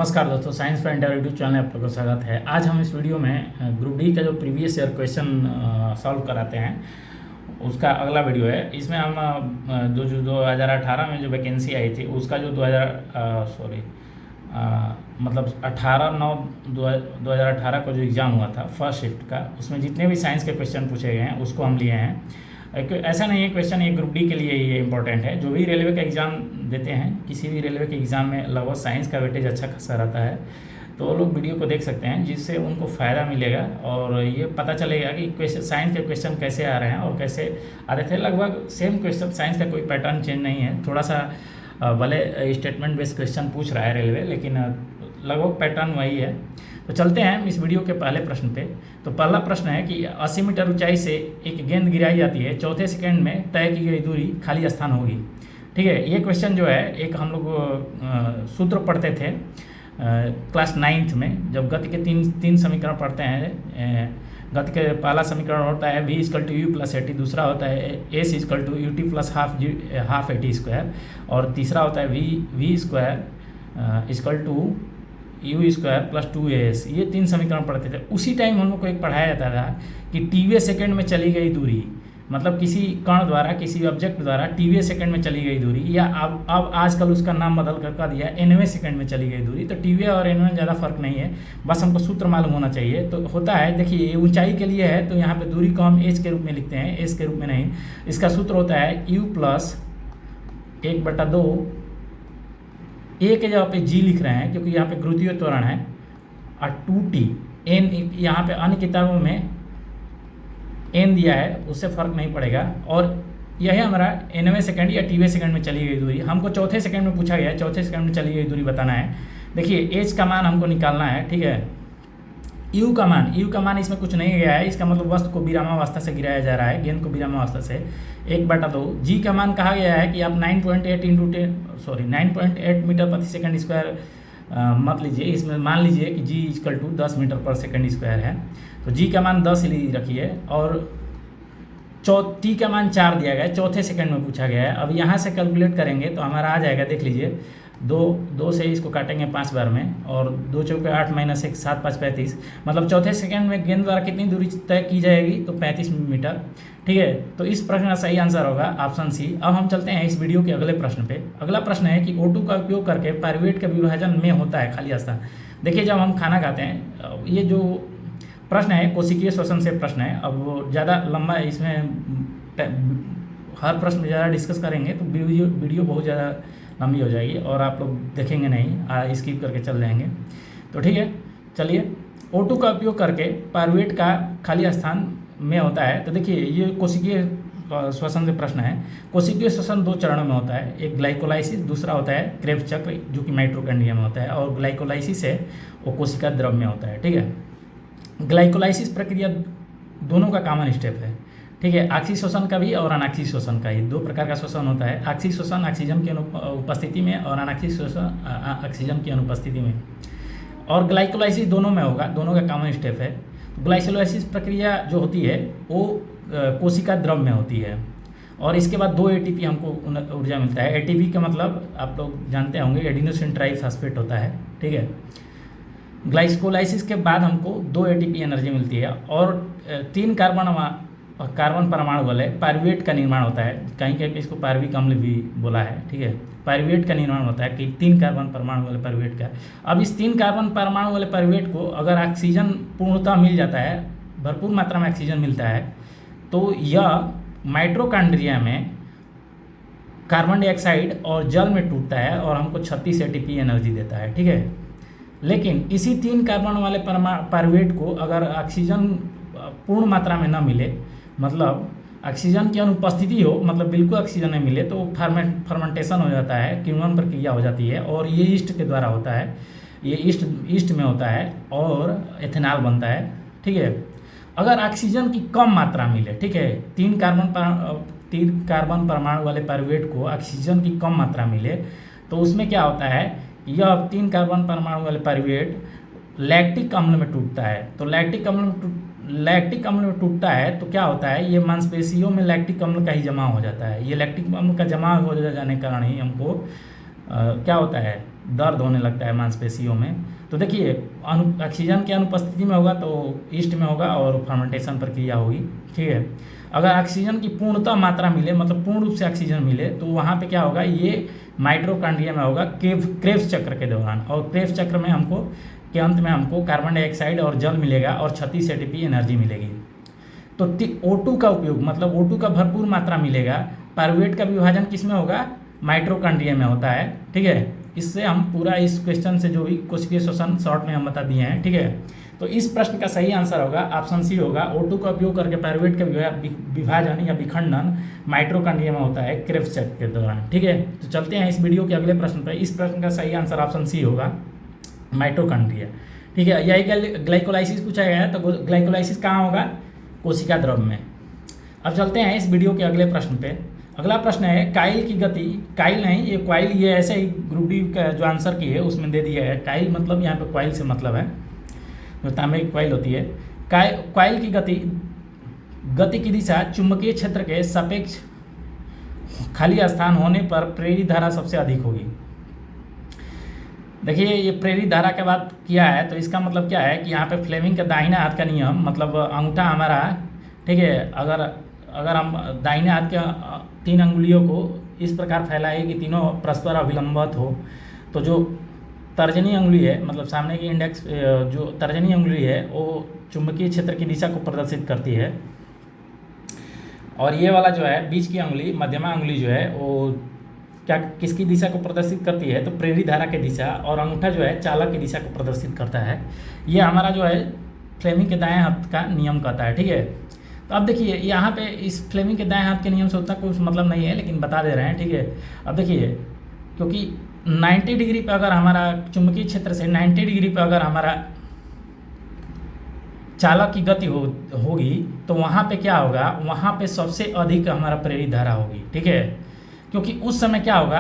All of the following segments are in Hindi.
नमस्कार दोस्तों, science for India YouTube channel में आप लोगों का स्वागत है। आज हम इस वीडियो में ग्रुप डी का जो प्रीवियस ईयर क्वेश्चन सॉल्व कराते हैं उसका अगला वीडियो है। इसमें हम जो 2018 में जो वैकेंसी आई थी उसका जो 18/9/2018 को जो एग्ज़ाम हुआ था फर्स्ट शिफ्ट का, उसमें जितने भी साइंस के क्वेश्चन पूछे गए हैं उसको हम लिए हैं। ऐसा नहीं है क्वेश्चन ये ग्रुप डी के लिए ये इंपॉर्टेंट है। जो भी रेलवे का एग्ज़ाम देते हैं, किसी भी रेलवे के एग्ज़ाम में लगभग साइंस का वेटेज अच्छा खासा रहता है, तो वो लोग वीडियो को देख सकते हैं जिससे उनको फ़ायदा मिलेगा और ये पता चलेगा कि क्वेश्चन साइंस के क्वेश्चन कैसे आ रहे हैं और कैसे आते थे। लगभग सेम क्वेश्चन, साइंस का कोई पैटर्न चेंज नहीं है। थोड़ा सा भले स्टेटमेंट बेस्ड क्वेश्चन पूछ रहा है रेलवे, लेकिन लगभग पैटर्न वही है। तो चलते हैं इस वीडियो के पहले प्रश्न पे। तो पहला प्रश्न है कि 80 मीटर ऊंचाई से एक गेंद गिराई जाती है, चौथे सेकंड में तय की गई दूरी खाली स्थान होगी। ठीक है, ये क्वेश्चन जो है एक हम लोग सूत्र पढ़ते थे क्लास 9th में, जब गति के तीन समीकरण पढ़ते हैं। गति के पहला समीकरण होता है v = u + at, दूसरा होता है s = ut + हाफ at², और तीसरा होता है v² = u² + 2as। ये तीन समीकरण पढ़ते थे। उसी टाइम हम लोग को एक पढ़ाया जाता था कि टीवे सेकंड में चली गई दूरी, मतलब किसी कण द्वारा, किसी ऑब्जेक्ट द्वारा टीवे सेकंड में चली गई दूरी, या अब आजकल उसका नाम बदल कर दिया एनवे सेकंड में चली गई दूरी। तो टीवे और एनवे में ज़्यादा फर्क नहीं है, बस हमको सूत्र मालूम होना चाहिए। तो होता है, देखिए ये ऊंचाई के लिए है तो यहाँ पे दूरी को हम एच के रूप में लिखते हैं, एस के रूप में नहीं। इसका सूत्र होता है u + 1/2। ए के जगह पे जी लिख रहे हैं क्योंकि यहाँ पे गुरुत्वीय त्वरण है, और 2t एन यहाँ पे अन्य किताबों में एन दिया है, उससे फर्क नहीं पड़ेगा। और यही हमारा एनवे सेकंड या टीवे सेकंड में चली गई दूरी। हमको चौथे सेकंड में पूछा गया है, चौथे सेकंड में चली गई दूरी बताना है। देखिए एच का मान हमको निकालना है, ठीक है। यू का मान इसमें कुछ नहीं गया है, इसका मतलब वस्तु को विरामावस्था से गिराया जा रहा है, गेंद को विरामावस्था से 1/2। जी का मान कहा गया है कि आप 9.8 मीटर प्रति सेकंड स्क्वायर मत लीजिए, इसमें मान लीजिए कि जी = 10 मीटर पर सेकंड स्क्वायर है। तो जी का मान 10 रखिए, और टी का मान 4 दिया गया है, चौथे सेकंड में पूछा गया है। अब यहाँ से कैलकुलेट करेंगे तो हमारा आ जाएगा, देख लीजिए, दो से इसको काटेंगे 5 बार में, और 2 चौके 8 - 1 7 5 35, मतलब चौथे सेकंड में गेंद द्वारा कितनी दूरी तय की जाएगी, तो 35 मीटर। ठीक है, तो इस प्रश्न का सही आंसर होगा ऑप्शन सी। अब हम चलते हैं इस वीडियो के अगले प्रश्न पे। अगला प्रश्न है कि O2 का उपयोग करके पाइरूवेट के विभाजन में होता है खाली स्थान। देखिए जब हम खाना खाते हैं, ये जो प्रश्न है कोशिकीय श्वसन से प्रश्न है। अब वो ज़्यादा लंबा है, इसमें हर प्रश्न ज़्यादा डिस्कस करेंगे तो वीडियो बहुत ज़्यादा लंबी हो जाएगी और आप लोग देखेंगे नहीं, स्किप करके चल जाएंगे। तो ठीक है, चलिए। O2 का उपयोग करके पाइरूवेट का खाली स्थान में होता है। तो देखिए ये कोशिकीय श्वसन से प्रश्न है। कोशिकीय श्वसन 2 चरणों में होता है, एक ग्लाइकोलाइसिस, दूसरा होता है क्रेब्स चक्र जो कि माइटोकॉन्ड्रिया में होता है, और ग्लाइकोलाइसिस है वो कोशिका द्रव में होता है। ठीक है, ग्लाइकोलाइसिस प्रक्रिया दोनों का कॉमन स्टेप है। ठीक है, ऑक्सी श्वसन का भी और अनाक्सी श्वसन का ही 2 प्रकार का श्वसन होता है। ऑक्सी श्वसन ऑक्सीजन की उपस्थिति में, और अनाक्सी श्वसन ऑक्सीजन की अनुपस्थिति में। और ग्लाइकोलाइसिस दोनों में होगा, दोनों का कॉमन स्टेप है। ग्लाइकोलाइसिस प्रक्रिया जो होती है वो कोशिका द्रव में होती है, और इसके बाद 2 ATP हमको ऊर्जा मिलता है। ATP का मतलब आप लोग जानते होंगे, एडिनोसिन ट्राइफॉस्फेट होता है। ठीक है, ग्लाइकोलाइसिस के बाद हमको 2 ATP एनर्जी मिलती है, और 3 कार्बन परमाणु वाले पाइरूवेट का निर्माण होता है। कहीं कहीं पे इसको पाइरुविक अम्ल भी बोला है। ठीक है, पाइरूवेट का निर्माण होता है कि 3 कार्बन परमाणु वाले पाइरूवेट का। अब इस 3 कार्बन परमाणु वाले पाइरूवेट को अगर ऑक्सीजन पूर्णतः मिल जाता है, भरपूर मात्रा में ऑक्सीजन मिलता है, तो यह माइटोकॉन्ड्रिया में कार्बन डाइऑक्साइड और जल में टूटता है और हमको 36 ATP एनर्जी देता है। ठीक है, लेकिन इसी 3 कार्बन वाले पाइरूवेट को अगर ऑक्सीजन पूर्ण मात्रा में न मिले, मतलब ऑक्सीजन की अनुपस्थिति हो, मतलब बिल्कुल ऑक्सीजन नहीं मिले, तो फर्मेंटेशन हो जाता है, किण्वन प्रक्रिया हो जाती है, और ये ईस्ट के द्वारा होता है। ये ईस्ट में होता है और एथेनॉल बनता है। ठीक है, अगर ऑक्सीजन की कम मात्रा मिले, ठीक है, 3 कार्बन परमाणु वाले पाइरूवेट को ऑक्सीजन की कम मात्रा मिले, तो उसमें क्या होता है, यह 3 कार्बन परमाणु वाले पाइरूवेट लैक्टिक अम्ल में टूटता है। तो लैक्टिक अम्ल में टूटता है तो क्या होता है, ये मांसपेशियों में लैक्टिक अम्ल का ही जमा हो जाता है। ये लैक्टिक अम्ल का जमा हो जाने के कारण ही हमको क्या होता है, दर्द होने लगता है मांसपेशियों में। तो देखिए ऑक्सीजन की अनुपस्थिति में होगा तो ईस्ट में होगा और फर्मेंटेशन प्रक्रिया होगी, ठीक है। अगर ऑक्सीजन की पूर्णतः मात्रा मिले, मतलब पूर्ण रूप से ऑक्सीजन मिले, तो वहाँ पे क्या होगा, ये माइटोकॉन्ड्रिया में होगा क्रेब्स चक्र के दौरान। और क्रेब्स चक्र में हमको के अंत में हमको कार्बन डाइऑक्साइड और जल मिलेगा और 36 एटीपी एनर्जी मिलेगी। तो O2 का उपयोग, मतलब O2 का भरपूर मात्रा मिलेगा। पायरुवेट का विभाजन किस में होगा, माइटोकॉन्ड्रिया में होता है, ठीक है। इससे हम पूरा इस क्वेश्चन से जो भी क्वेश्चन शॉर्ट में हम बता दिए हैं, ठीक है। तो इस प्रश्न का सही आंसर होगा ऑप्शन सी होगा, O2 का उपयोग करके पायरुवेट का विभाजन या विखंडन माइटोकॉन्ड्रिया में होता है क्रेब्स चक्र के दौरान, ठीक है। तो चलते हैं इस वीडियो के अगले प्रश्न पर। इस प्रश्न का सही आंसर ऑप्शन सी होगा, माइटोकॉन्ड्रिया, ठीक है। यही ग्लाइकोलाइसिस पूछा गया है, तो ग्लाइकोलाइसिस कहाँ होगा, कोशिका द्रव में। अब चलते हैं इस वीडियो के अगले प्रश्न पे। अगला प्रश्न है काइल की गति, काइल नहीं ये क्वाइल, ये ऐसे ही ग्रुप डी का जो आंसर की है उसमें दे दिया है। काइल मतलब यहाँ पे क्वाइल से मतलब है, जो तांबे की क्वाइल होती है। क्वाइल की गति की दिशा चुंबकीय क्षेत्र के सापेक्ष खाली स्थान होने पर प्रेरित धारा सबसे अधिक होगी। देखिए ये प्रेरित धारा के बात किया है, तो इसका मतलब क्या है कि यहाँ पे फ्लेमिंग का दाहिने हाथ का नियम, मतलब अंगूठा हमारा, ठीक है, अगर हम दाहिने हाथ के 3 अंगुलियों को इस प्रकार फैलाए कि तीनों परस्पर अभिलंबित हो, तो जो तर्जनी अंगुली है, मतलब सामने की इंडेक्स, जो तर्जनी अंगुली है वो चुंबकीय क्षेत्र की दिशा को प्रदर्शित करती है, और ये वाला जो है बीच की अंगुली, मध्यमा अंगुली जो है वो क्या किसकी दिशा को प्रदर्शित करती है, तो प्रेरित धारा की दिशा, और अंगूठा जो है चालक की दिशा को प्रदर्शित करता है। ये हमारा जो है फ्लेमिंग के दाएं हाथ का नियम कहता है, ठीक है। तो अब देखिए यहाँ पे इस फ्लेमिंग के दाएं हाथ के नियम से उतना कुछ मतलब नहीं है, लेकिन बता दे रहे हैं, ठीक है। अब देखिए क्योंकि 90 डिग्री पे अगर हमारा चुंबकीय क्षेत्र से 90 डिग्री पे अगर हमारा चालक की गति होगी तो वहाँ पे क्या होगा, वहाँ पे सबसे अधिक हमारा प्रेरित धारा होगी, ठीक है। क्योंकि उस समय क्या होगा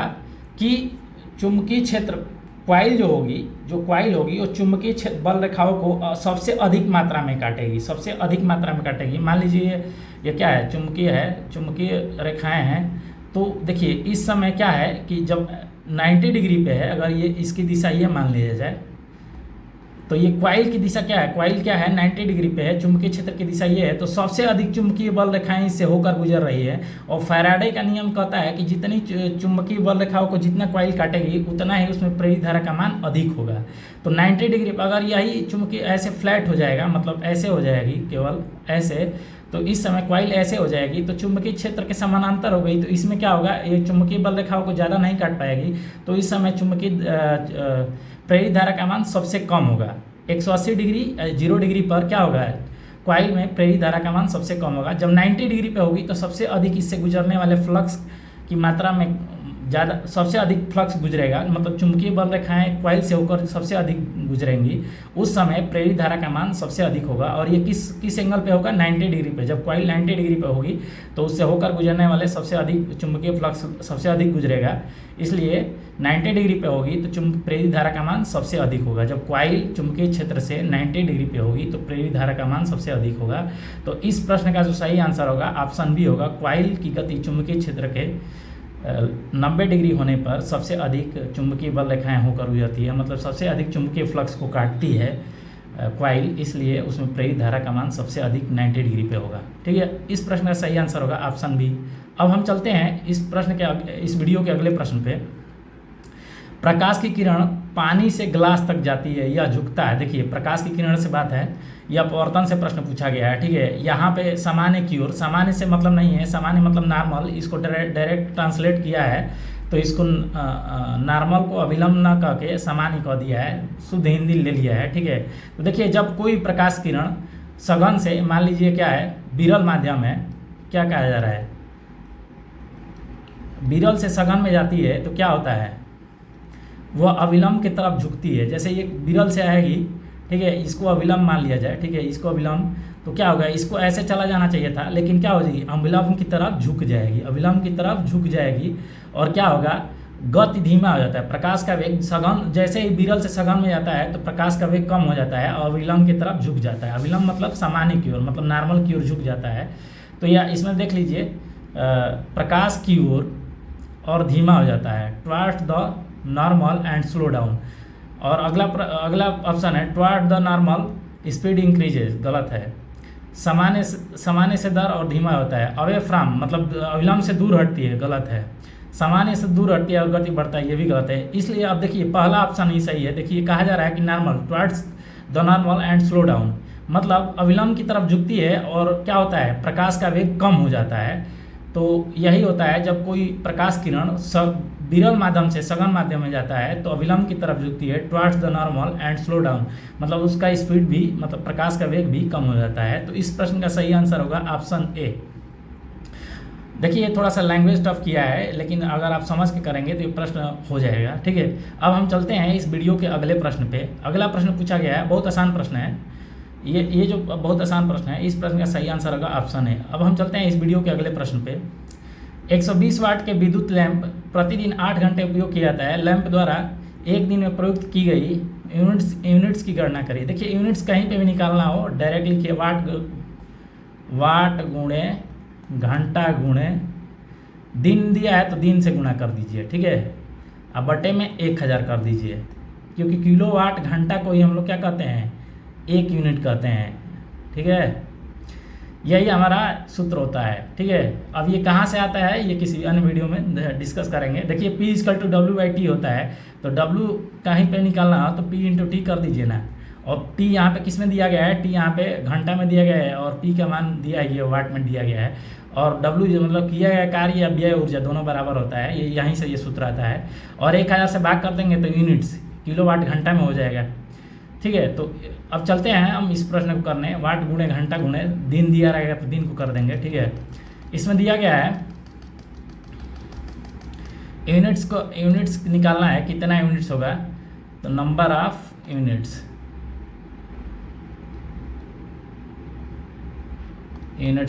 कि चुंबकीय क्षेत्र जो क्वाइल होगी वो चुंबकीय बल रेखाओं को सबसे अधिक मात्रा में काटेगी, मान लीजिए ये क्या है, चुंबकीय रेखाएं हैं। तो देखिए इस समय क्या है कि जब 90 डिग्री पे है, अगर ये इसकी दिशा ये मान लिया जाए, तो ये क्वाइल की दिशा क्या है, क्वाइल क्या है 90 डिग्री पे है, चुंबकीय क्षेत्र की दिशा ये है, तो सबसे अधिक चुंबकीय बल रेखाएं इससे होकर गुजर रही है। और फैराडे का नियम कहता है कि जितनी चुंबकीय बल रेखाओं को जितना क्वाइल काटेगी उतना ही उसमें प्रेरित धारा का मान अधिक होगा। तो 90 डिग्री पर अगर यही चुंबकीय ऐसे फ्लैट हो जाएगा, मतलब ऐसे हो जाएगी, केवल ऐसे, तो इस समय क्वाइल ऐसे हो जाएगी, तो चुंबकीय क्षेत्र के समानांतर हो गई, तो इसमें क्या होगा, ये चुंबकीय बल रेखाओं को ज़्यादा नहीं काट पाएगी, तो इस समय चुंबकीय प्रेरित धारा का मान सबसे कम होगा। 180 डिग्री 0 डिग्री पर क्या होगा, क्वाइल में प्रेरित धारा का मान सबसे कम होगा। जब 90 डिग्री पे होगी तो सबसे अधिक इससे गुजरने वाले फ्लक्स की मात्रा में ज़्यादा, सबसे अधिक फ्लक्स गुजरेगा, मतलब चुंबकीय बल रेखाएं क्वाइल से होकर सबसे अधिक गुजरेंगी, उस समय प्रेरित धारा का मान सबसे अधिक होगा। और ये किस एंगल पे होगा, 90 डिग्री पे। जब क्वाइल 90 डिग्री पे होगी तो उससे होकर गुजरने वाले सबसे अधिक चुंबकीय फ्लक्स सबसे अधिक गुजरेगा, इसलिए 90 डिग्री पे होगी तो प्रेरित धारा का मान सबसे अधिक होगा। जब क्वाइल चुंबकीय क्षेत्र से 90 डिग्री पे होगी तो प्रेरित धारा का मान सबसे अधिक होगा। तो इस प्रश्न का जो सही आंसर होगा ऑप्शन बी होगा, क्वाइल की गति चुंबकीय क्षेत्र के 90 डिग्री होने पर सबसे अधिक चुंबकीय बल रेखाएं होकर गुजरती है, मतलब सबसे अधिक चुंबकीय फ्लक्स को काटती है क्वाइल, इसलिए उसमें प्रेरित धारा का मान सबसे अधिक 90 डिग्री पे होगा, ठीक है। इस प्रश्न का सही आंसर होगा ऑप्शन बी। अब हम चलते हैं इस वीडियो के अगले प्रश्न पे। प्रकाश की किरण पानी से ग्लास तक जाती है या झुकता है। देखिए प्रकाश की किरण से बात है, यह अपवर्तन से प्रश्न पूछा गया है, ठीक है। यहाँ पे सामान्य की ओर, सामान्य से मतलब नहीं है, सामान्य मतलब नॉर्मल, इसको डायरेक्ट ट्रांसलेट किया है, तो इसको नॉर्मल को अभिलंब न कह के सामान्य कह दिया है, शुद्ध हिंदी ले लिया है, ठीक है। तो देखिए जब कोई प्रकाश किरण सघन से, मान लीजिए क्या है, विरल माध्यम है, क्या कहा जा रहा है, विरल से सघन में जाती है तो क्या होता है, वह अविलंब की तरफ झुकती है। जैसे ये विरल से आएगी, ठीक है, इसको अविलंब मान लिया जाए, ठीक है, इसको अविलंब, तो क्या होगा, इसको ऐसे चला जाना चाहिए था, लेकिन क्या हो जाएगी, अविलंब की तरफ झुक जाएगी, अविलंब की तरफ झुक जाएगी, और क्या होगा, गति धीमा हो जाता है। प्रकाश का वेग सघन, जैसे ही विरल से सघन में जाता है तो प्रकाश का वेग कम हो जाता है और अविलंब की तरफ झुक जाता है। अविलंब मतलब सामान्य की ओर, मतलब नॉर्मल की ओर झुक जाता है। तो या इसमें देख लीजिए प्रकाश की ओर और धीमा हो जाता है, towards the normal and slow down. और अगला ऑप्शन है toward the normal speed increases, गलत है। सामान्य से दर और धीमा होता है। अवे फ्रॉम मतलब अविलंब से दूर हटती है, गलत है। सामान्य से दूर हटती है और गति बढ़ता है, ये भी गलत है। इसलिए अब देखिए पहला ऑप्शन ही सही है। देखिए कहा जा रहा है कि normal towards the normal and slow down, मतलब अविलंब की तरफ झुकती है और क्या होता है, प्रकाश का वेग कम हो जाता है। तो यही होता है जब कोई प्रकाश किरण विरल माध्यम से सघन माध्यम में जाता है तो अविलंब की तरफ झुकती है, towards the normal and slow down, मतलब उसका स्पीड भी मतलब प्रकाश का वेग भी कम हो जाता है। तो इस प्रश्न का सही आंसर होगा ऑप्शन ए। देखिए ये थोड़ा सा लैंग्वेज टफ किया है, लेकिन अगर आप समझ के करेंगे तो ये प्रश्न हो जाएगा, ठीक है। अब हम चलते हैं इस वीडियो के अगले प्रश्न पे। अगला प्रश्न पूछा गया है, बहुत आसान प्रश्न है ये जो बहुत आसान प्रश्न है, इस प्रश्न का सही आंसर होगा ऑप्शन है। अब हम चलते हैं इस वीडियो के अगले प्रश्न पे। 120 वाट के विद्युत लैंप प्रतिदिन 8 घंटे उपयोग किया जाता है। लैंप द्वारा एक दिन में प्रयुक्त की गई यूनिट्स की गणना करिए। देखिए यूनिट्स कहीं पे भी निकालना हो डायरेक्ट लिखिए, वाट गुणे घंटा गुणे दिन दिया है तो दिन से गुणा कर दीजिए, ठीक है। अब बटे में 1000 कर दीजिए, क्योंकि किलोवाट घंटा को ही हम लोग क्या कहते हैं, 1 यूनिट कहते हैं, ठीक है। यही हमारा सूत्र होता है, ठीक है। अब ये कहाँ से आता है ये किसी अन्य वीडियो में डिस्कस करेंगे। देखिए P = W/T होता है, तो W कहीं पे निकालना हो तो P × T कर दीजिए ना। और T यहाँ पे किस में दिया गया है, T यहाँ पे घंटा में दिया गया है और P का मान दिया है ये वाट में दिया गया है। और W जो मतलब किया गया कार्य या व्यय ऊर्जा दोनों बराबर होता है, ये यहीं से ये सूत्र आता है। और 1000 से भाग कर देंगे तो यूनिट्स किलोवाट घंटा में हो जाएगा, ठीक है। तो अब चलते हैं हम इस प्रश्न को करने, वाट गुणे घंटा गुणे दिन दिया रहेगा तो दिन को कर देंगे, ठीक है। इसमें दिया गया है यूनिट्स निकालना है, कितना यूनिट्स होगा, तो नंबर ऑफ यूनिट्स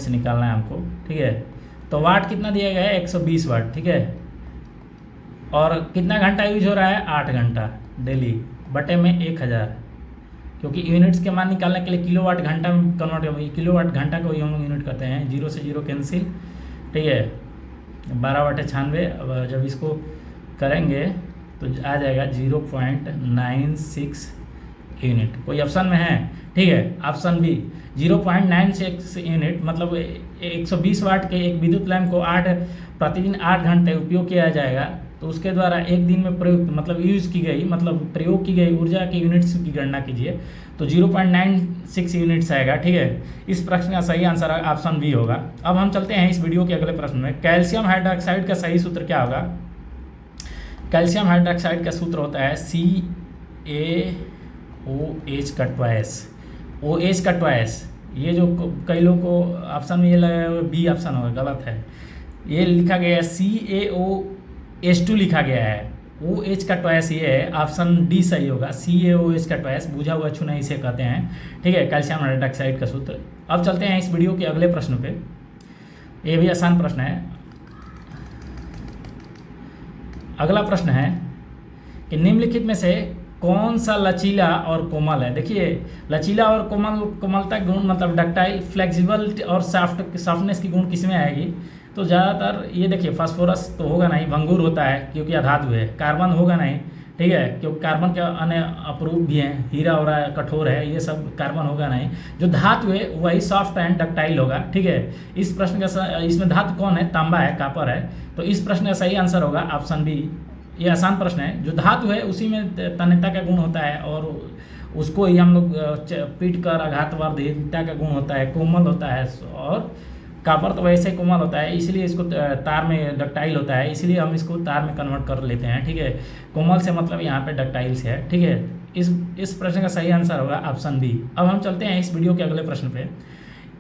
निकालना है हमको, ठीक है। तो वाट कितना दिया गया है, 120 वाट, ठीक है। और कितना घंटा यूज हो रहा है, 8 घंटा डेली, बटे में 1000, क्योंकि यूनिट्स के मान निकालने के लिए किलोवाट घंटा में कन्वर्ट होगी। किलोवाट घंटा को ही हम लोग यूनिट कहते हैं, 0 से 0 कैंसिल, ठीक है। 12/96। अब जब इसको करेंगे तो आ जाएगा 0.96 यूनिट। कोई ऑप्शन में है, ठीक है, ऑप्शन बी 0.96 यूनिट, मतलब 120 वाट के एक विद्युत लैंप को प्रतिदिन 8 घंटे उपयोग किया जाएगा। तो उसके द्वारा एक दिन में प्रयुक्त मतलब प्रयोग की गई ऊर्जा के यूनिट्स की गणना कीजिए, तो 0.96 यूनिट्स आएगा, ठीक है। इस प्रश्न का सही आंसर ऑप्शन बी होगा। अब हम चलते हैं इस वीडियो के अगले प्रश्न में। कैल्शियम हाइड्रोक्साइड का सही सूत्र क्या होगा। कैल्शियम हाइड्रोक्साइड का सूत्र होता है CaOH²। ये जो कई लोग को ऑप्शन में ये लगा बी ऑप्शन होगा, गलत है। ये लिखा गया है CaOH2 लिखा गया है, OH² ये है, ऑप्शन डी सही होगा। CaOH², बुझा हुआ छूना इसे कहते हैं, ठीक है, कैल्शियम हाइड्रोक्साइड का सूत्र। अब चलते हैं इस वीडियो के अगले प्रश्न पे। ये भी आसान प्रश्न है। अगला प्रश्न है कि निम्नलिखित में से कौन सा लचीला और कोमल है। देखिए लचीला और कोमलता गुण मतलब डक्टाइल, फ्लेक्सिबल और सॉफ्टनेस की गुण किसमें आएगी, तो ज़्यादातर ये देखिए फास्फोरस तो होगा नहीं, भंगुर होता है क्योंकि अधातु है। कार्बन होगा नहीं, ठीक है, क्योंकि कार्बन के अन्य अपरूप भी हैं, हीरा और कठोर है, ये सब कार्बन होगा नहीं। जो धातु है वही सॉफ्ट एंड डक्टाइल होगा, ठीक है। इस प्रश्न का इसमें धातु कौन है, तांबा है, कापर है। तो इस प्रश्न का सही आंसर होगा ऑप्शन बी। ये आसान प्रश्न है। जो धातु है उसी में तन्यता का गुण होता है और उसको ही हम लोग पीट कर आघातवर्धीनता का गुण होता है, कोमल होता है। और कापर तो वैसे कोमल होता है, इसलिए इसको तार में डक्टाइल होता है, इसलिए हम इसको तार में कन्वर्ट कर लेते हैं, ठीक है। कोमल से मतलब यहाँ पे डक्टाइल से है, ठीक है। इस प्रश्न का सही आंसर होगा ऑप्शन बी। अब हम चलते हैं इस वीडियो के अगले प्रश्न पे।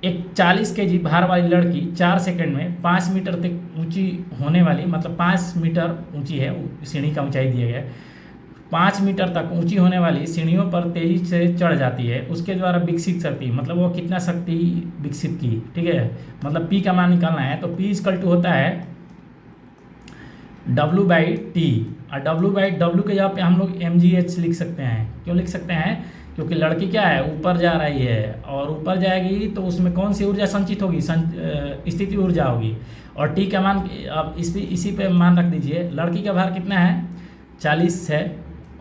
एक 40 kg भार वाली लड़की 4 सेकंड में 5 मीटर तक ऊंची होने वाली, मतलब 5 मीटर ऊंची है, सीढ़ी का ऊंचाई दिया गया है, 5 मीटर तक ऊंची होने वाली सीढ़ियों पर तेजी से चढ़ जाती है। उसके द्वारा विकसित शक्ति, मतलब वो कितना शक्ति विकसित की, ठीक है, मतलब P का मान निकालना है। तो P = होता है W/T, और W के जगह पे हम लोग mgh लिख सकते हैं। क्यों लिख सकते हैं, क्योंकि लड़की क्या है, ऊपर जा रही है, और ऊपर जाएगी तो उसमें कौन सी ऊर्जा संचित होगी, स्थिति ऊर्जा होगी। और T का मान अब इसी पे मान रख दीजिए। लड़की का भार कितना है, 40 है,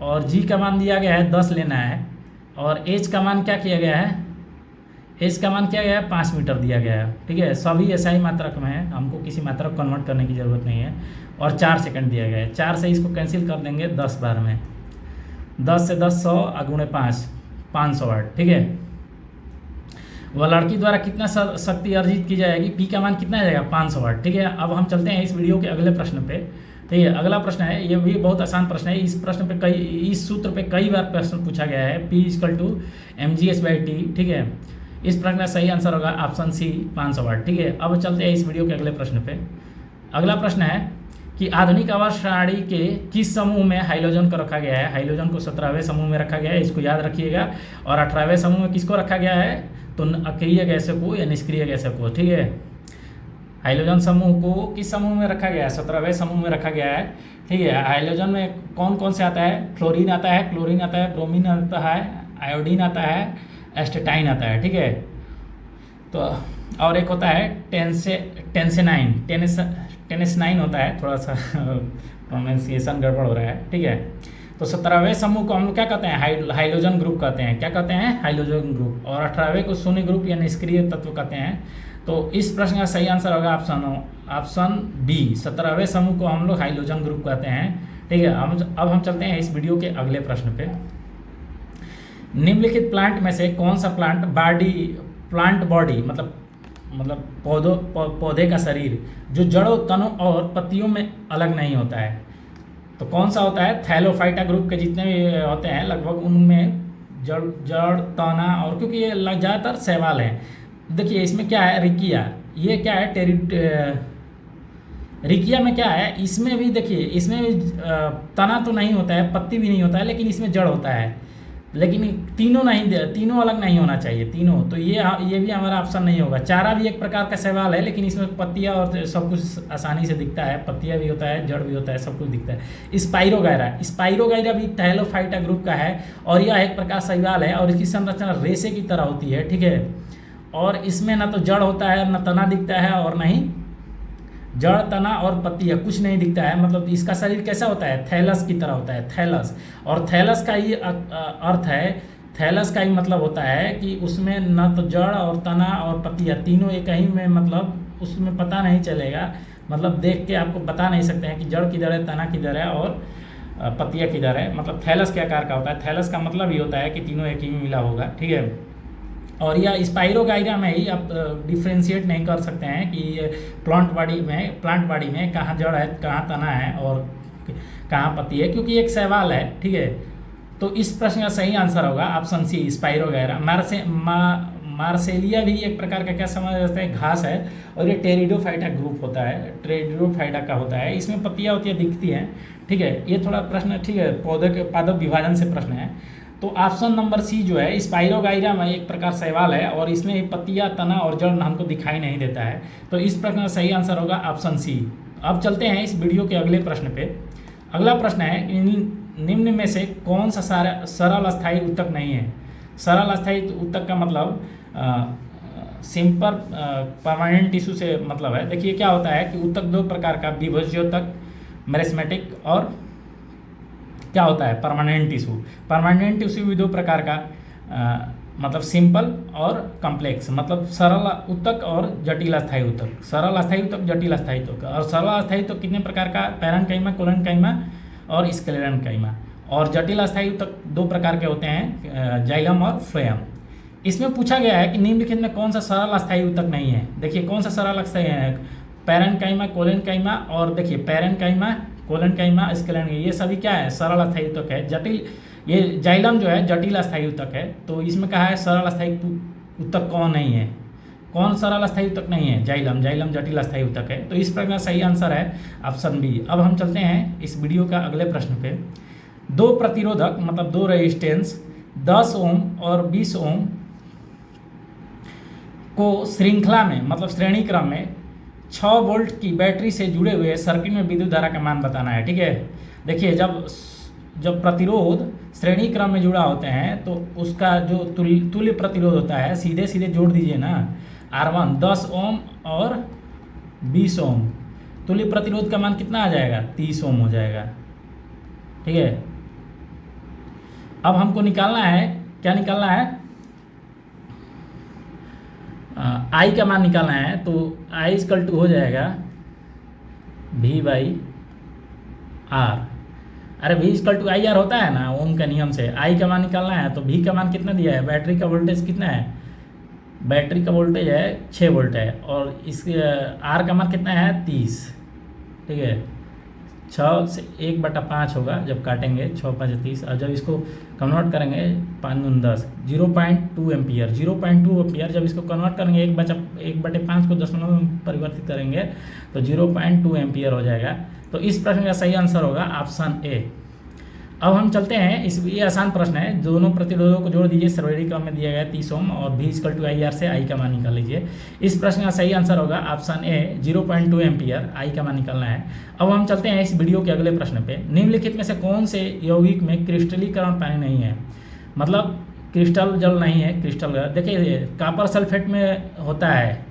और जी का मान दिया गया है 10 लेना है, और एच का मान क्या किया गया है, एच का मान क्या गया है 5 मीटर दिया गया है। ठीक है, सभी SI मात्रक में है, हमको किसी मात्रक कन्वर्ट करने की ज़रूरत नहीं है, और 4 सेकंड दिया गया है। 4 से इसको कैंसिल कर देंगे 10 बार में, 10 से 10 100 गुणे 5 500 वाट। ठीक है, वह लड़की द्वारा कितना शक्ति अर्जित की जाएगी, पी का मान कितना आ जाएगा 500 वाट। ठीक है, अब हम चलते हैं इस वीडियो के अगले प्रश्न पे। ठीक है, अगला प्रश्न है, ये भी बहुत आसान प्रश्न है। इस प्रश्न पे इस सूत्र पे कई बार प्रश्न पूछा गया है, P = mgh/t। ठीक है, इस प्रश्न का सही आंसर होगा ऑप्शन सी 500 वाट। ठीक है, अब चलते हैं इस वीडियो के अगले प्रश्न पे। अगला प्रश्न है कि आधुनिक आवर्त सारणी के किस समूह में हाइड्रोजन को रखा गया है। हाइड्रोजन को 17वें समूह में रखा गया है, इसको याद रखिएगा। और 18वें समूह में किसको रखा गया है, तो अक्रिय गैसों को या निष्क्रिय गैसों को। ठीक है, हाइड्रोजन समूह को किस समूह में रखा गया है, 17वें समूह में रखा गया है। ठीक है, हाइड्रोजन में कौन कौन से आता है, फ्लोरीन आता है, क्लोरीन आता है, ब्रोमीन आता है, आयोडीन आता है, एस्टेटाइन आता है। ठीक है, तो और एक होता है टेनेसनाइन होता है, थोड़ा सा प्रोनाउंसिएशन गड़बड़ हो रहा है। ठीक है, तो 17वें समूह को हम लोग क्या कहते हैं, हाइड्रोजन ग्रुप कहते हैं। क्या कहते हैं, हाइड्रोजन ग्रुप। और 18वें को शून्य ग्रुप या निष्क्रिय तत्व कहते हैं। तो इस प्रश्न का सही आंसर होगा ऑप्शन बी, 17वें समूह को हम लोग हाइड्रोजन ग्रुप कहते हैं। ठीक है, अब हम चलते हैं इस वीडियो के अगले प्रश्न पे। निम्नलिखित प्लांट में से कौन सा प्लांट बॉडी मतलब पौधे का शरीर जो जड़ों, तनों और पत्तियों में अलग नहीं होता है, तो कौन सा होता है। थैलोफाइटा ग्रुप के जितने भी होते हैं लगभग उनमें जड़ तना, और क्योंकि ये ज़्यादातर शैवाल हैं। देखिए इसमें क्या है, रिकिया, ये क्या है रिकिया में क्या है, इसमें भी देखिए, इसमें भी तना तो नहीं होता है, पत्ती भी नहीं होता है, लेकिन इसमें जड़ होता है। लेकिन तीनों अलग नहीं होना चाहिए, तीनों। तो ये भी हमारा ऑप्शन नहीं होगा। चारा भी एक प्रकार का शैवाल है, लेकिन इसमें पत्तियां और सब कुछ आसानी से दिखता है, पत्तियां भी होता है, जड़ भी होता है, सब कुछ दिखता है। स्पाइरोगायरा भी थैलोफाइटा ग्रुप का है, और यह एक प्रकार शैवाल है, और इसकी संरचना रेशे की तरह होती है। ठीक है, और इसमें ना तो जड़ होता है, न तना दिखता है, और न ही जड़, तना और पत्तियाँ कुछ नहीं दिखता है। मतलब इसका शरीर कैसा होता है, थैलस की तरह होता है, थैलस। और थैलस का ही अर्थ है, थैलस का ही मतलब होता है कि उसमें न तो जड़ और तना और पत्तियाँ तीनों एक ही में, मतलब उसमें पता नहीं चलेगा, मतलब देख के आपको बता नहीं सकते हैं कि जड़ किधर है, तना किधर है और पत्तियाँ किधर है। मतलब थैलस के आकार का होता है। थैलस का मतलब ये होता है कि तीनों एक ही में मिला होगा। ठीक है, और यह स्पाइरोगायरा में ही आप डिफ्रेंशिएट नहीं कर सकते हैं कि प्लांट बॉडी में कहाँ जड़ है, कहाँ तना है और कहाँ पत्ती है, क्योंकि एक शैवाल है। ठीक है, तो इस प्रश्न का सही आंसर होगा ऑप्शन सी, स्पाइरोगायरा। मार्सेलिया भी एक प्रकार का क्या समझ जाता है, घास है, और ये टेरिडोफाइटा ग्रुप होता है, टेरिडोफाइटा का होता है। इसमें पत्तियाँ होती है, दिखती हैं। ठीक है, ये थोड़ा प्रश्न, ठीक है, पौधे के पादप विभाजन से प्रश्न है। तो ऑप्शन नंबर सी जो है, स्पाइरोगायरा में एक प्रकार शैवाल है, और इसमें पत्तियाँ, तना और जड़ हमको दिखाई नहीं देता है। तो इस प्रश्न का सही आंसर होगा ऑप्शन सी। अब चलते हैं इस वीडियो के अगले प्रश्न पे। अगला प्रश्न है, निम्न में से कौन सा सरल अस्थायी ऊतक नहीं है। सरल अस्थायी ऊतक का मतलब सिंपल परमानेंट टिश्यू से मतलब है। देखिए क्या होता है कि ऊतक दो प्रकार का, विभज्योतक, मेरिस्मेटिक, और क्या होता है परमानेंट टिश्यू। परमानेंट टिश्यू भी दो प्रकार का, मतलब सिंपल और कॉम्प्लेक्स, मतलब सरल ऊतक और जटिल अस्थायी ऊतक। सरल अस्थायी ऊतक, जटिल अस्थायी ऊतक। और सरल अस्थायी ऊतक कितने प्रकार का, पैरेन्काइमा, कोलेनकाइमा और स्क्लेरेन्काइमा। और जटिल अस्थायी ऊतक दो प्रकार के होते हैं, जाइलम और फ्लोएम। इसमें पूछा गया है कि निम्नलिखित में कौन सा सरल अस्थायी ऊतक नहीं है। देखिए कौन सा सरल अस्थायी है, पैरेन्काइमा, कोलेनकाइमा, और देखिए पैरेन्काइमा, कोलेनकाइमा, स्क्लेरेन्काइमा, ये सभी क्या है, सरल अस्थायी ऊतक है। जटिल, ये जाइलम जो है जटिल अस्थायी ऊतक है। तो इसमें कहा है सरल अस्थायी ऊतक कौन नहीं है, कौन सरल अस्थायी ऊतक नहीं है, जाइलम। जाइलम जटिल अस्थायी ऊतक है। तो इस प्रकार का सही आंसर है ऑप्शन बी। अब हम चलते हैं इस वीडियो का अगले प्रश्न पे। दो प्रतिरोधक, मतलब दो रेजिस्टेंस 10 ओम और 20 ओम को श्रृंखला में, मतलब श्रेणी क्रम में 6 वोल्ट की बैटरी से जुड़े हुए सर्किट में विद्युत धारा का मान बताना है। ठीक है, देखिए जब प्रतिरोध श्रेणी क्रम में जुड़ा होते हैं तो उसका जो तुल्य प्रतिरोध होता है, सीधे सीधे जोड़ दीजिए ना, R1 10 ओम और 20 ओम, तुल्य प्रतिरोध का मान कितना आ जाएगा, 30 ओम हो जाएगा। ठीक है। अब हमको निकालना है, क्या निकालना है, आई का मान निकालना है। तो आई इक्वल टू हो जाएगा V बाई आर। अरे V equal to I R होता है ना ओम का नियम से। आई का मान निकालना है तो V का मान कितना दिया है, बैटरी का वोल्टेज कितना है, बैटरी का वोल्टेज है 6 वोल्ट है, और इसके आर का मान कितना है 30, ठीक है। 6 से 1/5 होगा जब काटेंगे, 6 5 30, और जब इसको कन्वर्ट करेंगे 5 दूनी 10, 0.2 एम्पियर, 0.2 एम्पियर जब इसको कन्वर्ट करेंगे 1/5 को दशमलव में परिवर्तित करेंगे तो 0.2 एम्पियर हो जाएगा। तो इस प्रश्न का सही आंसर होगा ऑप्शन ए। अब हम चलते हैं, ये आसान प्रश्न है, दोनों प्रतिरोधों को जोड़ दीजिए, सर्वैरिक क्रम में दिया गया 30 ओम, और V equal to I R से आई का मान निकाल लीजिए। इस प्रश्न का सही आंसर होगा ऑप्शन ए, 0.2 एम्पियर आई का मान निकालना है। अब हम चलते हैं इस वीडियो के अगले प्रश्न पे। निम्नलिखित में से कौन से यौगिक में क्रिस्टलीकरण पानी नहीं है, मतलब क्रिस्टल जल नहीं है, क्रिस्टल। देखिए कॉपर सल्फेट में होता है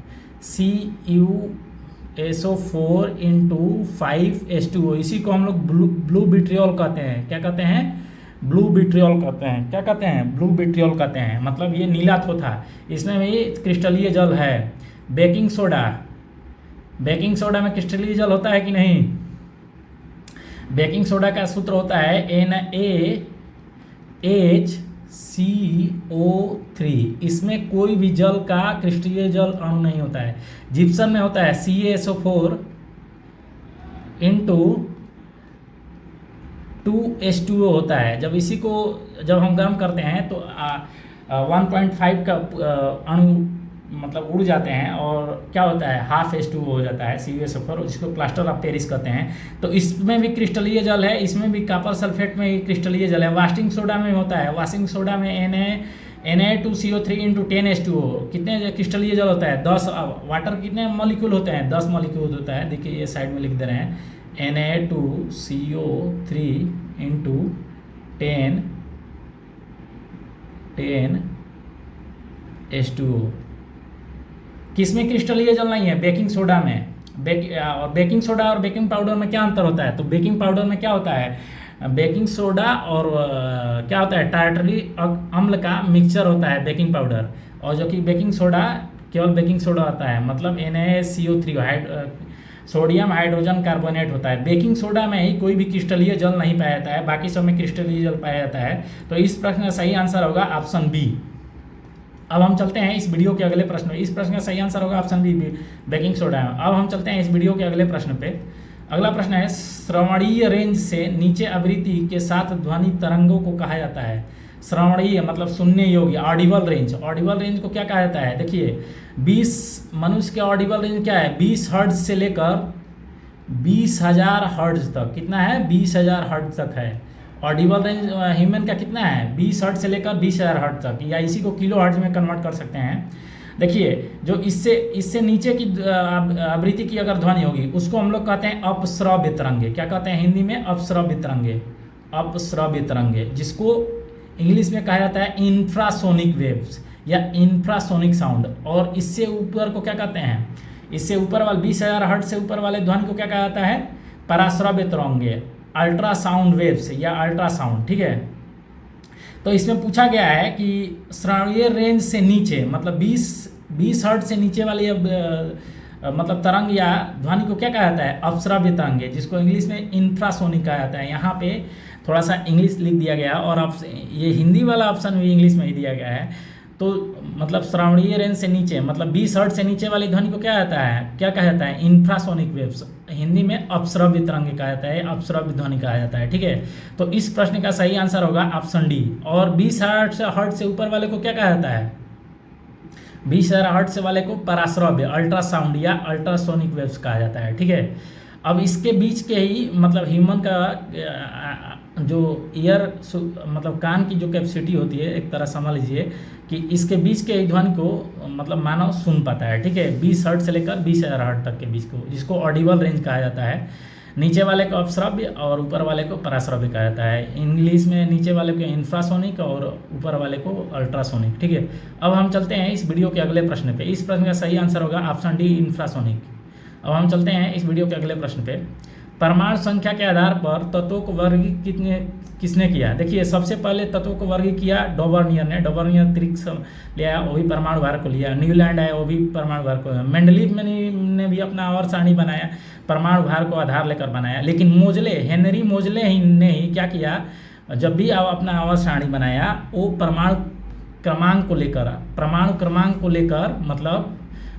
CuSO4 इंटू 5H2O, इसी को हम लोग ब्लू विट्रियोल कहते हैं। क्या कहते हैं, ब्लू विट्रियोल कहते हैं। क्या कहते हैं, ब्लू विट्रियोल कहते हैं, मतलब ये नीला थोथा, इसमें भी क्रिस्टलीय जल है। बेकिंग सोडा, बेकिंग सोडा में क्रिस्टलीय जल होता है कि नहीं। बेकिंग सोडा का सूत्र होता है NaHCO3, इसमें कोई भी जल का क्रिस्टलीय जल अणु नहीं होता है। जिप्सम में होता है CaSO4 इंटू 2H2O होता है। जब इसी को जब हम गर्म करते हैं तो 1.5 का अणु मतलब उड़ जाते हैं, और क्या होता है हाफ H2O हो जाता है CuSO4, जिसको प्लास्टर ऑफ पेरिस कहते हैं। तो इसमें भी क्रिस्टलीय जल है, इसमें भी कॉपर सल्फेट में क्रिस्टलीय जल है। वाशिंग सोडा में होता है, वाशिंग सोडा में Na2CO3 इंटू 10H2O, कितने क्रिस्टलीय जल होता है 10। वाटर कितने मॉलिक्यूल होते हैं, 10 मॉलिक्यूल होता है। देखिए ये साइड में लिख दे रहे हैं, Na2CO3 इंटू 10H2O। किसमें क्रिस्टलीय जल नहीं है, बेकिंग सोडा में। बेकिंग सोडा और बेकिंग पाउडर में क्या अंतर होता है, तो बेकिंग पाउडर में क्या होता है, बेकिंग सोडा और क्या होता है टार्टरी अम्ल का मिक्सचर होता है बेकिंग पाउडर, और जो कि बेकिंग सोडा केवल बेकिंग सोडा होता है, मतलब NaCO3 सोडियम हाइड्रोजन कार्बोनेट होता है। बेकिंग सोडा में ही कोई भी क्रिस्टलीय जल नहीं पाया जाता है, बाकी सब में क्रिस्टलीय जल पाया जाता है। तो इस प्रश्न का सही आंसर होगा ऑप्शन बी। अब हम चलते हैं इस वीडियो के अगले प्रश्न में। इस प्रश्न का सही आंसर होगा ऑप्शन बी, बेकिंग सोडा। अब हम चलते हैं इस वीडियो के अगले प्रश्न पे। अगला प्रश्न है, श्रवणीय रेंज से नीचे आवृत्ति के साथ ध्वनि तरंगों को कहा जाता है। श्रवणीय मतलब सुनने योग्य, ऑडिबल रेंज। ऑडिबल रेंज को क्या कहा जाता है, देखिए 20 मनुष्य के ऑडिबल रेंज क्या है, 20 हर्ट्ज से लेकर 20,000 हर्ट्ज तक। कितना है, 20,000 हर्ट्ज तक है ऑडिबल रेंज ह्यूमन का। कितना है, 20 हर्ट्ज से लेकर 20,000 हर्ट्ज तक, या इसी को किलो हर्ट्ज में कन्वर्ट कर सकते हैं। देखिए जो इससे नीचे की आवृत्ति की अगर ध्वनि होगी उसको हम लोग कहते हैं अपश्रव्य तरंगे। क्या कहते हैं हिंदी में, अपश्रव्य तरंगे। अपश्रव्य तरंगे, जिसको इंग्लिश में कहा जाता है इंफ्रासोनिक वेव्स या इंफ्रासोनिक साउंड। और इससे ऊपर को क्या कहते हैं, इससे ऊपर वाले 20,000 हर्ट्ज से ऊपर वाले ध्वनि को क्या कहा जाता है, पराश्रव्य तरंगे, अल्ट्रासाउंड वेव्स या अल्ट्रासाउंड। ठीक है, तो इसमें पूछा गया है कि श्रवणीय रेंज से नीचे मतलब 20 हर्ट्ज से नीचे वाली मतलब तरंग या ध्वनि को क्या कहा जाता है, अपश्रव्य तरंगे, जिसको इंग्लिश में इंफ्रासोनिक कहा जाता है। यहाँ पे थोड़ा सा इंग्लिश लिख दिया गया और ये हिंदी वाला ऑप्शन भी इंग्लिश में ही दिया गया है। तो मतलब श्रवणीय रेंज से नीचे मतलब 20 हर्ट्ज से नीचे वाली ध्वनि को क्या कहता है, क्या कहा जाता है, इंफ्रासोनिक वेव्स। हिंदी में अपश्रव्य तरंगे कहा जाता है, अपश्रव्य ध्वनि कहा जाता है। ठीक है, तो इस प्रश्न का सही आंसर होगा ऑप्शन डी। और 20 हर्ट्ज से ऊपर वाले को क्या कहा जाता है, 20,000 हर्ट्ज से वाले को पराश्रव्य अल्ट्रासाउंड या अल्ट्रासोनिक वेव्स कहा जाता है। ठीक है, अब इसके बीच के ही मतलब ह्यूमन का जो ईयर मतलब कान की जो कैपेसिटी होती है, एक तरह समझ लीजिए कि इसके बीच के ध्वनि को मतलब मानव सुन पाता है। ठीक है, 20 हर्ट्ज से लेकर 20,000 हर्ट्ज तक के बीच को, जिसको ऑडिबल रेंज कहा जाता है। नीचे वाले को अपश्रव्य और ऊपर वाले को पराश्रव्य कहा जाता है। इंग्लिश में नीचे वाले को इंफ्रासोनिक और ऊपर वाले को अल्ट्रासोनिक। ठीक है, अब हम चलते हैं इस वीडियो के अगले प्रश्न पे। इस प्रश्न का सही आंसर होगा ऑप्शन डी, इंफ्रासोनिक। अब हम चलते हैं इस वीडियो के अगले प्रश्न पे। परमाणु संख्या के आधार पर तत्वों को वर्गीकृत किसने किया? देखिए, सबसे पहले तत्वों को वर्गीकृत किया डॉबर्नियर ने। डॉबर्नियर अंतरिक्ष लिया, वो भी परमाणु भार को लिया। न्यूलैंड है, वो भी परमाणु भार को। मेंडलीव ने भी अपना आवर्त सारणी बनाया, परमाणु भार को आधार लेकर बनाया। लेकिन मोजले, हेनरी मोजले ने ही क्या किया, जब भी अपना आवर्त सारणी बनाया, वो परमाणु क्रमांक को लेकर मतलब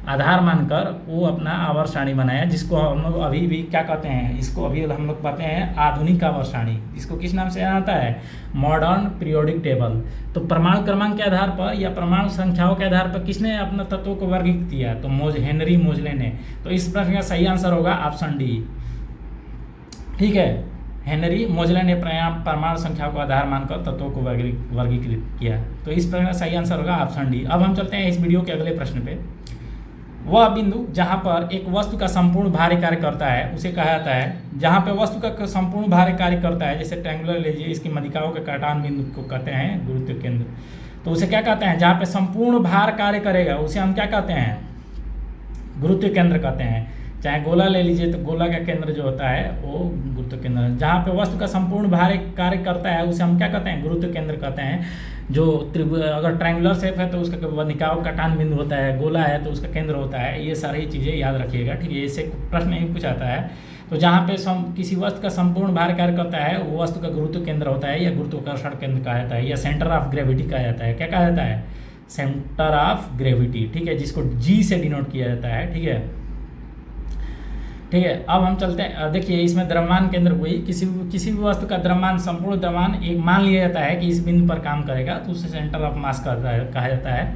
आधार मानकर वो अपना आवर्त सारणी बनाया, जिसको हम लोग अभी भी क्या कहते हैं, इसको अभी हम लोग कहते हैं आधुनिक आवर्त सारणी। इसको किस नाम से जाना जाता है? Modern periodic table. तो परमाणु क्रमांक के आधार पर या परमाणु संख्याओं के आधार पर किसने अपना तत्वों को वर्गीकृत किया? तो हेनरी मोजले ने। तो इस प्रश्न का सही आंसर होगा ऑप्शन डी। ठीक है, हेनरी मोजले ने परमाणु संख्याओं को आधार मानकर तत्वों को वर्गीकृत किया। तो इस प्रश्न का सही आंसर होगा ऑप्शन डी। अब हम चलते हैं इस वीडियो के अगले प्रश्न पे। वह बिंदु जहाँ पर एक वस्तु का संपूर्ण भार कार्य करता है उसे कहा जाता है, जहाँ पे वस्तु का संपूर्ण भार कार्य करता है, जैसे ट्रायंगुलर लीजिए, इसकी मध्यिकाओं के काटान बिंदु को कहते हैं गुरुत्व केंद्र। तो उसे क्या कहते हैं? जहाँ पे संपूर्ण भार कार्य करेगा उसे हम क्या कहते हैं? गुरुत्व केंद्र कहते हैं। चाहे गोला ले लीजिए तो गोला का केंद्र जो होता है वो गुरुत्व केंद्र है। जहाँ पे वस्तु का संपूर्ण भार कार्य करता है उसे हम क्या कहते हैं? गुरुत्व केंद्र कहते हैं। जो अगर ट्रायंगुलर शेप है तो उसका वनिकाओं का काटान बिंदु होता है, गोला है तो उसका केंद्र होता है। ये सारी चीज़ें याद रखिएगा, ठीक है। इससे प्रश्न नहीं पूछाता है। तो जहाँ पे किसी वस्तु का संपूर्ण भार कार्य करता है वो वस्तु का गुरुत्व केंद्र होता है, या गुरुत्वाकर्षण केंद्र कहा जाता है, या सेंटर ऑफ ग्रेविटी कहा जाता है। क्या कहा जाता है? सेंटर ऑफ ग्रेविटी, ठीक है, जिसको जी से डिनोट किया जाता है, ठीक है। ठीक है, अब हम चलते हैं। देखिए, इसमें द्रव्यमान केंद्र हुई, किसी भी वस्तु का द्रव्यमान, संपूर्ण द्रव्यमान एक मान लिया जाता है कि इस बिंदु पर काम करेगा तो उसे सेंटर ऑफ मास कहा जाता है।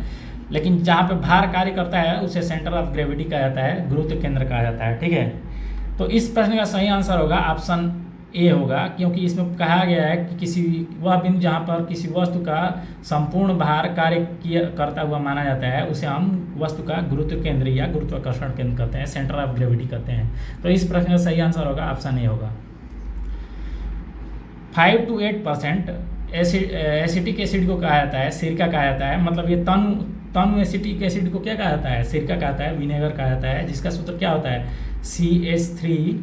लेकिन जहाँ पे भार कार्य करता है उसे सेंटर ऑफ ग्रेविटी कहा जाता है, गुरुत्व केंद्र कहा जाता है, ठीक है। तो इस प्रश्न का सही आंसर होगा ऑप्शन ए होगा, क्योंकि इसमें कहा गया है कि वह बिंदु जहाँ पर किसी वस्तु का संपूर्ण भार कार्य करता हुआ माना जाता है उसे हम वस्तु का गुरुत्व केंद्र या गुरुत्वाकर्षण केंद्र कहते हैं, सेंटर ऑफ ग्रेविटी कहते हैं। तो इस प्रश्न का सही आंसर होगा ऑप्शन ए होगा। 5 to 8% एसिटिक एसिड को कहा जाता है, सिरका कहा जाता है। मतलब ये तनु एसिटिक एसिड को क्या कहा जाता है? सिरका कहा जाता है, विनेगर कहा जाता है, जिसका सूत्र क्या होता है? CH3COH।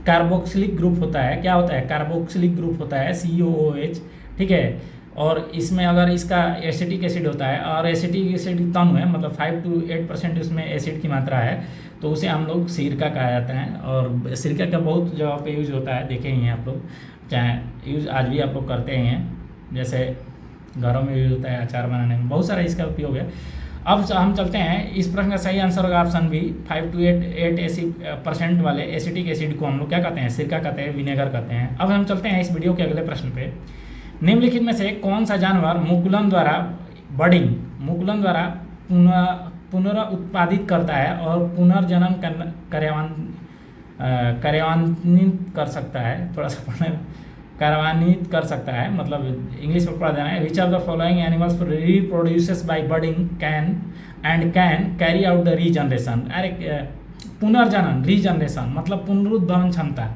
कार्बोक्सिलिक ग्रुप होता है, क्या होता है? कार्बोक्सिलिक ग्रुप होता है, COOH, ठीक है। और इसमें अगर इसका एसिटिक एसिड होता है और एसिटिक एसिड तनु है, मतलब 5 to 8% उसमें एसिड की मात्रा है, तो उसे हम लोग सिरका कहा जाता है। और सिरका का बहुत जगह पे यूज़ होता है, देखे ही हैं आप लोग, चाहे यूज़ आज भी आप लोग करते ही हैं, जैसे घरों में यूज़ होता है अचार बनाने में, बहुत सारा इसका उपयोग है। अब हम चलते हैं, इस प्रश्न का सही आंसर होगा ऑप्शन बी। 5 to 8% वाले एसिटिक एसिड को हम लोग क्या कहते हैं? सिरका कहते हैं, विनेगर कहते हैं। अब हम चलते हैं इस वीडियो के अगले प्रश्न पे। निम्नलिखित में से कौन सा जानवर मुकुलन द्वारा पुनरुत्पादित करता है और पुनर्जन्म कार्यान्वित कर सकता है? थोड़ा सा पढ़ना, कार्यान्वित कर सकता है, मतलब इंग्लिश में पढ़ा जाना है। Which of the following animals reproduces by budding can carry out the regeneration. अरे पुनर्जनन, रीजनरेशन मतलब पुनरुद्भवन क्षमता,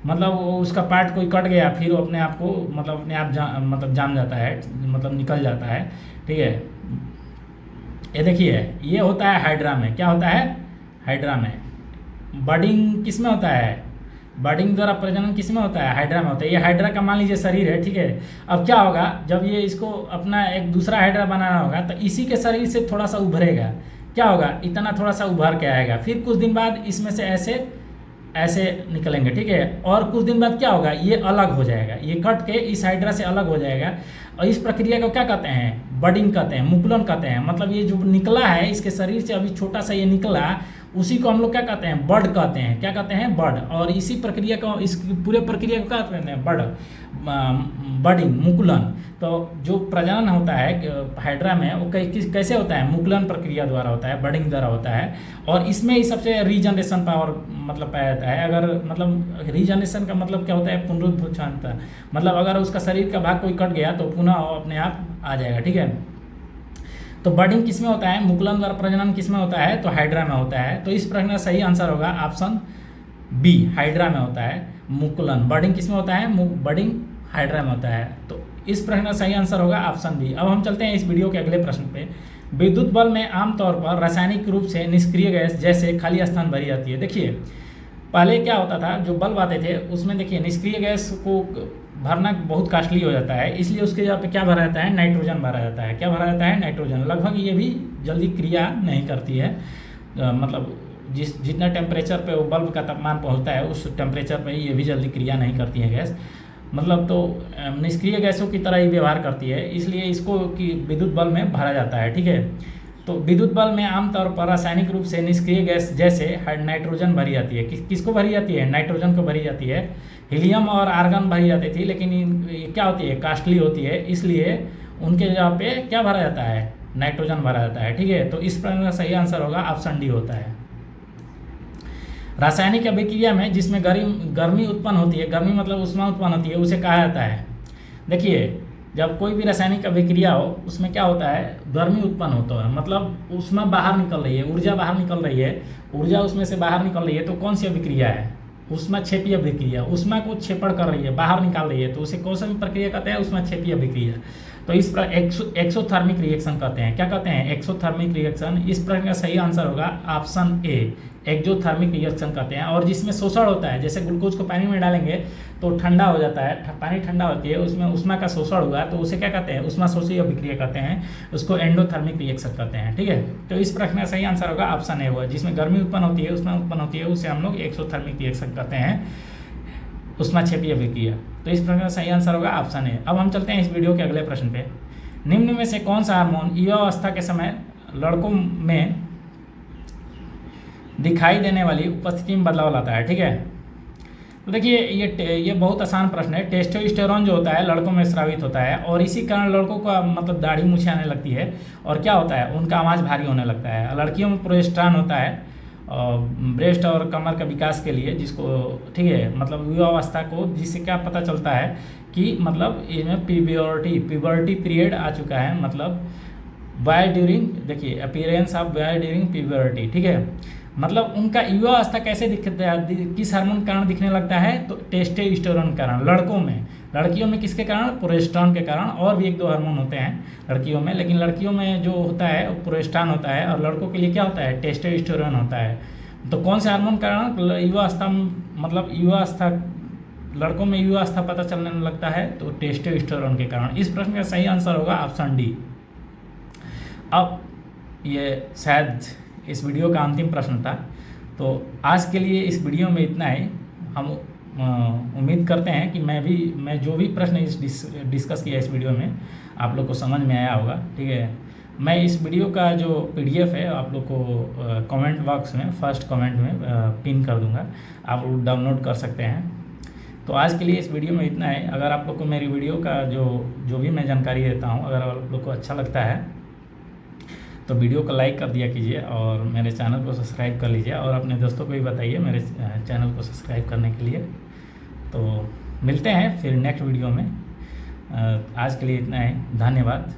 मतलब वो उसका पार्ट कोई कट गया फिर वो अपने आप को मतलब अपने आप जाम जाता है, मतलब निकल जाता है, ठीक है। ये देखिए, ये होता है हाइड्रा में। क्या होता है? हाइड्रा में। बर्डिंग किस में होता है? बर्डिंग द्वारा प्रजनन किस में होता है? हाइड्रा में होता है। ये हाइड्रा का मान लीजिए शरीर है, ठीक है। अब क्या होगा, जब ये इसको अपना एक दूसरा हाइड्रा बनाना होगा तो इसी के शरीर से थोड़ा सा उभरेगा। क्या होगा? इतना थोड़ा सा उभर के आएगा, फिर कुछ दिन बाद इसमें से ऐसे निकलेंगे, ठीक है। और कुछ दिन बाद क्या होगा? ये अलग हो जाएगा, ये कट के इस हाइड्रा से अलग हो जाएगा। और इस प्रक्रिया को क्या कहते हैं? बर्डिंग कहते हैं, मुकुलन कहते हैं। मतलब ये जो निकला है इसके शरीर से, अभी छोटा सा ये निकला, उसी को हम लोग क्या कहते हैं? बर्ड कहते हैं। क्या कहते हैं? बर्ड। और इसी प्रक्रिया को, इस पूरे प्रक्रिया को क्या कहते हैं? बर्डिंग, मुकुलन। तो जो प्रजनन होता है हाइड्रा में वो कैसे होता है? मुकुलन प्रक्रिया द्वारा होता है, बर्डिंग द्वारा होता है। और इसमें ही सबसे रीजनरेशन पावर मतलब पाया जाता है। अगर मतलब रीजनरेशन का मतलब क्या होता है? पुनरुद्भव क्षमता। मतलब अगर उसका शरीर का भाग कोई कट गया तो पुनः अपने आप आ जाएगा, ठीक है। तो बर्डिंग किस में होता है? मुकुलन द्वारा प्रजनन किस में होता है? तो हाइड्रा में होता है। तो इस प्रश्न का सही आंसर होगा ऑप्शन बी, हाइड्रा में होता है मुकुलन। बर्डिंग किस में होता है? बर्डिंग हाइड्रा में होता है। तो इस प्रश्न का सही आंसर होगा ऑप्शन बी। अब हम चलते हैं इस वीडियो के अगले प्रश्न पे। विद्युत बल्ब में आमतौर पर रासायनिक रूप से निष्क्रिय गैस जैसे खाली स्थान भरी जाती है। देखिए पहले क्या होता था, जो बल्ब आते थे उसमें देखिए निष्क्रिय गैस को भरना बहुत कास्टली हो जाता है, इसलिए उसके जगह पे क्या भरा जाता है, नाइट्रोजन भरा जाता है। क्या भरा जाता है, नाइट्रोजन। लगभग ये भी जल्दी क्रिया नहीं करती है, मतलब जितना टेम्परेचर पे वो बल्ब का तापमान पहुंचता है उस टेम्परेचर पे ये भी जल्दी क्रिया नहीं करती है गैस, मतलब तो निष्क्रिय गैसों की तरह ही व्यवहार करती है, इसलिए इसको कि विद्युत बल्ब में भरा जाता है। ठीक है, तो विद्युत बल्ब में आमतौर पर रासायनिक रूप से निष्क्रिय गैस जैसे नाइट्रोजन भरी जाती है। किसको भरी जाती है, नाइट्रोजन को भरी जाती है। हीलियम और आर्गन भरी जाती थी, लेकिन ये क्या होती है, कास्टली होती है, इसलिए उनके जगह पे क्या भरा जाता है, नाइट्रोजन भरा जाता है। ठीक है, तो इस प्रश्न का सही आंसर होगा ऑप्शन डी होता है। रासायनिक अभिक्रिया में जिसमें गर्मी उत्पन्न होती है, गर्मी मतलब ऊष्मा उत्पन्न होती है, उसे कहा जाता है। देखिए जब कोई भी रासायनिक अभिक्रिया हो उसमें क्या होता है, गर्मी उत्पन्न होता है, मतलब ऊष्मा बाहर निकल रही है, ऊर्जा बाहर निकल रही है, ऊर्जा उसमें से बाहर निकल रही है, तो कौन सी अभिक्रिया है, ऊष्मा क्षेपी अभिक्रिया। ऊष्मा को क्षेपण कर रही है, बाहर निकाल रही है, तो उसे कौन सा प्रक्रिया कहते हैं, ऊष्मा क्षेपी अभिक्रिया। तो इस पर एक्सोथर्मिक रिएक्शन कहते हैं। क्या कहते हैं, एक्सोथर्मिक रिएक्शन। इस प्रश्न का सही आंसर होगा ऑप्शन ए, एक्सोथर्मिक रिएक्शन कहते हैं। और जिसमें शोषण होता है, जैसे ग्लूकोज को पानी में डालेंगे तो ठंडा हो जाता है, पानी ठंडा होती है, उसमें ऊष्मा का शोषण हुआ तो उसे क्या कहते हैं, ऊष्मा शोषी अभिक्रिया कहते हैं, उसको एंडोथर्मिक रिएक्शन कहते हैं। ठीक है, तो इस प्रश्न का सही आंसर होगा ऑप्शन ए हुआ, जिसमें गर्मी उत्पन्न होती है, ऊष्मा उत्पन्न होती है, उसे हम लोग एक्सोथर्मिक रिएक्शन कहते हैं, ऊष्मा क्षेपी अभिक्रिया। तो इस प्रश्न का सही आंसर होगा ऑप्शन ए। अब हम चलते हैं इस वीडियो के अगले प्रश्न पे। निम्न में से कौन सा हार्मोन युवावस्था के समय लड़कों में दिखाई देने वाली उपस्थिति में बदलाव लाता है। ठीक है, तो देखिए ये बहुत आसान प्रश्न है। टेस्टोस्टेरोन जो होता है लड़कों में स्रावित होता है, और इसी कारण लड़कों का मतलब दाढ़ी मूछें आने लगती है, और क्या होता है, उनका आवाज़ भारी होने लगता है। लड़कियों में प्रोजेस्टेरॉन होता है ब्रेस्ट और कमर का विकास के लिए, जिसको ठीक है मतलब युवावस्था को, जिससे क्या पता चलता है कि मतलब इसमें प्यूबर्टी पीरियड आ चुका है, मतलब बॉय ड्यूरिंग, देखिए appearance of boy during puberty. ठीक है, मतलब उनका युवावस्था कैसे दिखता है, किस हार्मोन के कारण दिखने लगता है, तो टेस्टोस्टेरोन के कारण लड़कों में। लड़कियों में किसके कारण, प्रोजेस्टेरॉन के कारण, और भी एक दो हार्मोन होते हैं लड़कियों में, लेकिन लड़कियों में जो होता है वो प्रोजेस्टेरॉन होता है, और लड़कों के लिए क्या होता है, टेस्टोस्टेरोन होता है। तो कौन से हार्मोन के कारण युवावस्था मतलब युवावस्था, लड़कों में युवावस्था पता चलने लगता है, तो टेस्टोस्टेरोन के कारण। इस प्रश्न का सही आंसर होगा ऑप्शन डी। अब ये शायद इस वीडियो का अंतिम प्रश्न था, तो आज के लिए इस वीडियो में इतना ही। हम उम्मीद करते हैं कि मैं जो भी प्रश्न डिस्कस किया इस वीडियो में आप लोग को समझ में आया होगा। ठीक है, मैं इस वीडियो का जो PDF है आप लोग को कमेंट बॉक्स में फर्स्ट कमेंट में पिन कर दूंगा, आप लोग डाउनलोड कर सकते हैं। तो आज के लिए इस वीडियो में इतना है। अगर आप लोग को मेरी वीडियो का जो भी मैं जानकारी देता हूँ, अगर आप लोग को अच्छा लगता है तो वीडियो को लाइक कर दिया कीजिए, और मेरे चैनल को सब्सक्राइब कर लीजिए, और अपने दोस्तों को भी बताइए मेरे चैनल को सब्सक्राइब करने के लिए। तो मिलते हैं फिर नेक्स्ट वीडियो में। आज के लिए इतना है, धन्यवाद।